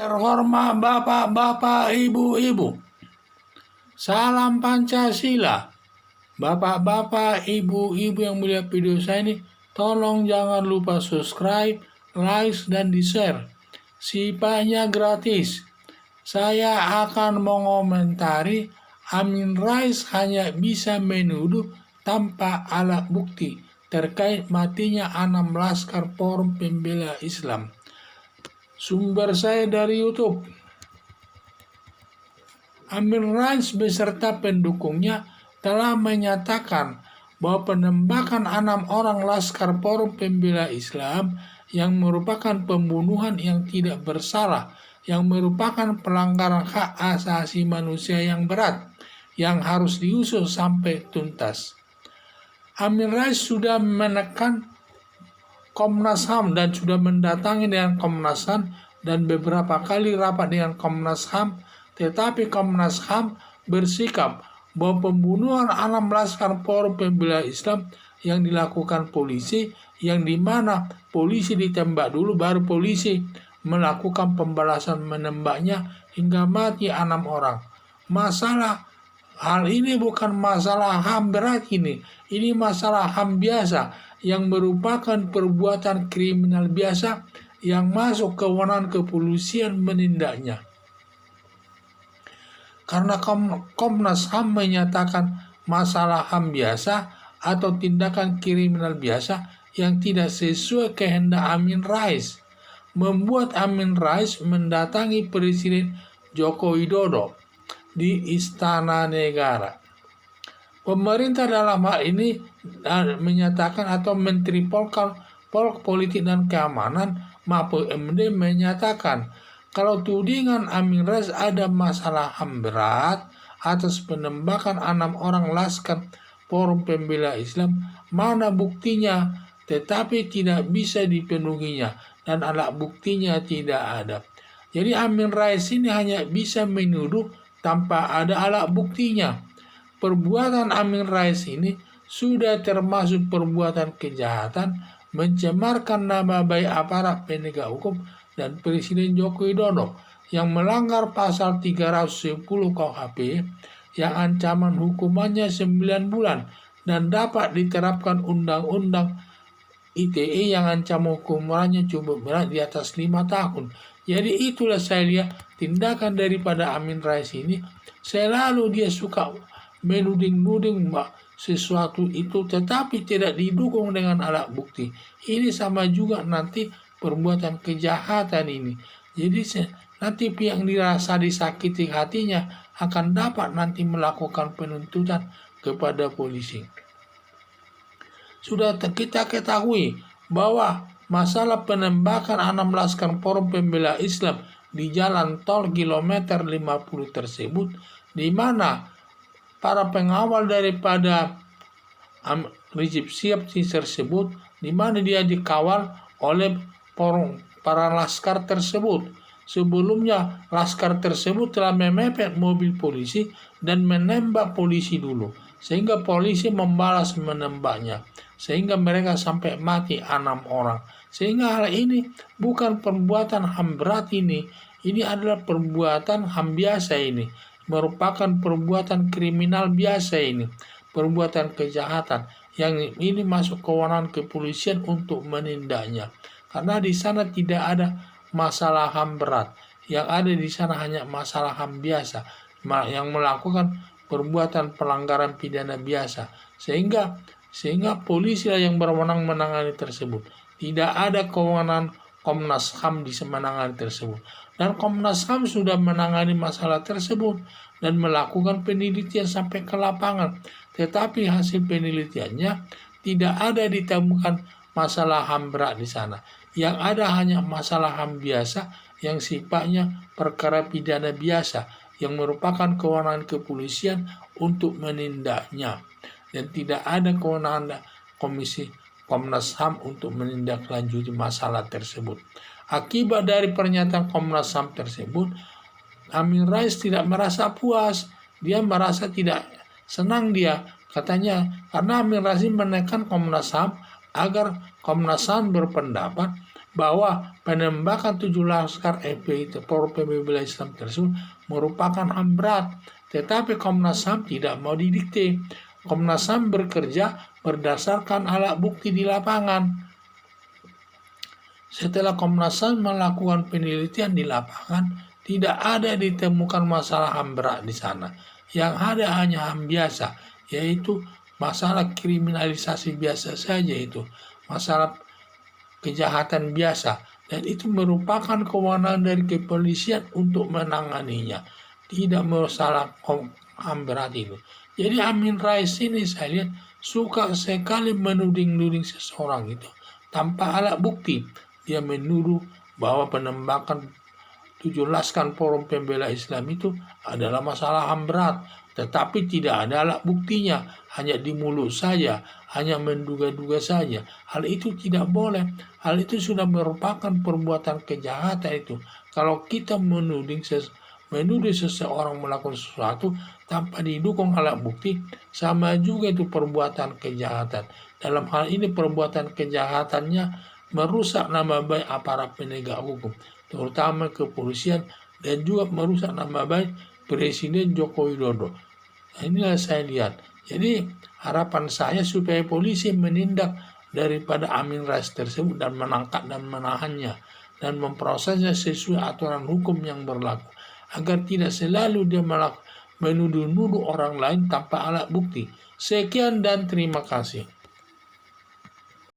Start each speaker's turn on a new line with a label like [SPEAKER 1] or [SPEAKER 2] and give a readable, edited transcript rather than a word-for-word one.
[SPEAKER 1] Terhormat bapak-bapak, ibu-ibu, salam Pancasila. Bapak-bapak, ibu-ibu yang melihat video saya ini, tolong jangan lupa subscribe, like, dan di-share. Sifatnya gratis. Saya akan mengomentari Amin Rais hanya bisa menuduh tanpa alat bukti terkait matinya 6 laskar Forum Pembela Islam. Sumber saya dari YouTube. Amin Rais beserta pendukungnya telah menyatakan bahwa penembakan 6 orang laskar Forum Pembela Islam yang merupakan pembunuhan yang tidak bersalah, yang merupakan pelanggaran hak asasi manusia yang berat, yang harus diusut sampai tuntas. Amin Rais sudah menekan Komnas HAM dan sudah mendatangi dengan Komnas HAM dan beberapa kali rapat dengan Komnas HAM, tetapi Komnas HAM bersikap bahwa pembunuhan 6 laskar Forum Pembela Islam yang dilakukan polisi, yang dimana polisi ditembak dulu baru polisi melakukan pembalasan menembaknya hingga mati 6 orang. Hal ini bukan masalah HAM berat ini masalah HAM biasa yang merupakan perbuatan kriminal biasa yang masuk kewenangan kepolisian menindaknya. Karena Komnas HAM menyatakan masalah HAM biasa atau tindakan kriminal biasa yang tidak sesuai kehendak Amin Rais, membuat Amin Rais mendatangi Presiden Joko Widodo di Istana Negara. Pemerintah dalam hal ini menyatakan atau Menteri Politik dan Keamanan Mahfud MD menyatakan kalau tudingan Amin Rais ada masalah HAM berat atas penembakan 6 orang laskar Forum Pembela Islam, mana buktinya, tetapi tidak bisa dipenuhinya dan alat buktinya tidak ada. Jadi Amin Rais ini hanya bisa menuduh tanpa ada alat buktinya. Perbuatan Amin Rais ini sudah termasuk perbuatan kejahatan mencemarkan nama baik aparat penegak hukum dan Presiden Joko Widodo yang melanggar pasal 310 KUHP yang ancaman hukumannya 9 bulan dan dapat diterapkan Undang-Undang ITE yang ancaman hukumannya cukup berat di atas 5 tahun. Jadi itulah saya lihat tindakan daripada Amin Rais ini, selalu dia suka menuding-nuding sesuatu itu tetapi tidak didukung dengan alat bukti. Ini sama juga nanti perbuatan kejahatan ini. Jadi nanti pihak dirasa disakiti hatinya akan dapat nanti melakukan penuntutan kepada polisi. Sudah kita ketahui bahwa masalah penembakan 6 laskar Forum Pembela Islam di jalan tol kilometer 50 tersebut, di mana para pengawal daripada Rizik Syihab tersebut, di mana dia dikawal oleh para laskar tersebut. Sebelumnya laskar tersebut telah memepet mobil polisi dan menembak polisi dulu, sehingga polisi membalas menembaknya, sehingga mereka sampai mati 6 orang. Sehingga hal ini bukan perbuatan HAM berat ini adalah perbuatan HAM biasa ini, merupakan perbuatan kriminal biasa ini, perbuatan kejahatan yang ini masuk kewenangan kepolisian untuk menindaknya. Karena di sana tidak ada masalah HAM berat, yang ada di sana hanya masalah HAM biasa yang melakukan perbuatan pelanggaran pidana biasa, sehingga polisi yang berwenang menangani tersebut. Tidak ada kewenangan Komnas HAM di menangani tersebut. Dan Komnas HAM sudah menangani masalah tersebut dan melakukan penelitian sampai ke lapangan. Tetapi hasil penelitiannya tidak ada ditemukan masalah HAM berat di sana. Yang ada hanya masalah HAM biasa yang sifatnya perkara pidana biasa yang merupakan kewenangan kepolisian untuk menindaknya. Dan tidak ada kewenangan Komnas HAM untuk menindaklanjuti masalah tersebut. Akibat dari pernyataan Komnas HAM tersebut, Amin Rais tidak merasa puas. Dia merasa tidak senang katanya, karena Amin Rais menekan Komnas HAM agar Komnas HAM berpendapat bahwa penembakan 7 laskar FPI Forum Pembela Islam tersebut merupakan HAM berat. Tetapi Komnas HAM tidak mau didikte. Komnas HAM bekerja berdasarkan alat bukti di lapangan. Setelah Komnas HAM melakukan penelitian di lapangan, tidak ada ditemukan masalah HAM berat di sana. Yang ada hanya HAM biasa, yaitu masalah kriminalisasi biasa saja, itu masalah kejahatan biasa, dan itu merupakan kewenangan dari kepolisian untuk menanganinya, tidak masalah HAM berat itu. Jadi Amin Rais ini saya lihat suka sekali menuding-nuding seseorang itu tanpa alat bukti. Dia menuduh bahwa penembakan 7 laskar Forum Pembela Islam itu adalah masalah HAM berat, tetapi tidak ada alat buktinya, hanya di mulut saja, hanya menduga-duga saja. Hal itu tidak boleh. Hal itu sudah merupakan perbuatan kejahatan itu. Kalau kita menuduh seseorang melakukan sesuatu tanpa didukung alat bukti, sama juga itu perbuatan kejahatan. Dalam hal ini perbuatan kejahatannya merusak nama baik aparat penegak hukum, terutama kepolisian, dan juga merusak nama baik Presiden Joko Widodo. Nah, inilah saya lihat. Jadi harapan saya supaya polisi menindak daripada Amin Rais tersebut dan menangkap dan menahannya dan memprosesnya sesuai aturan hukum yang berlaku, agar tidak selalu dia menuduh-nuduh orang lain tanpa alat bukti. Sekian dan terima kasih.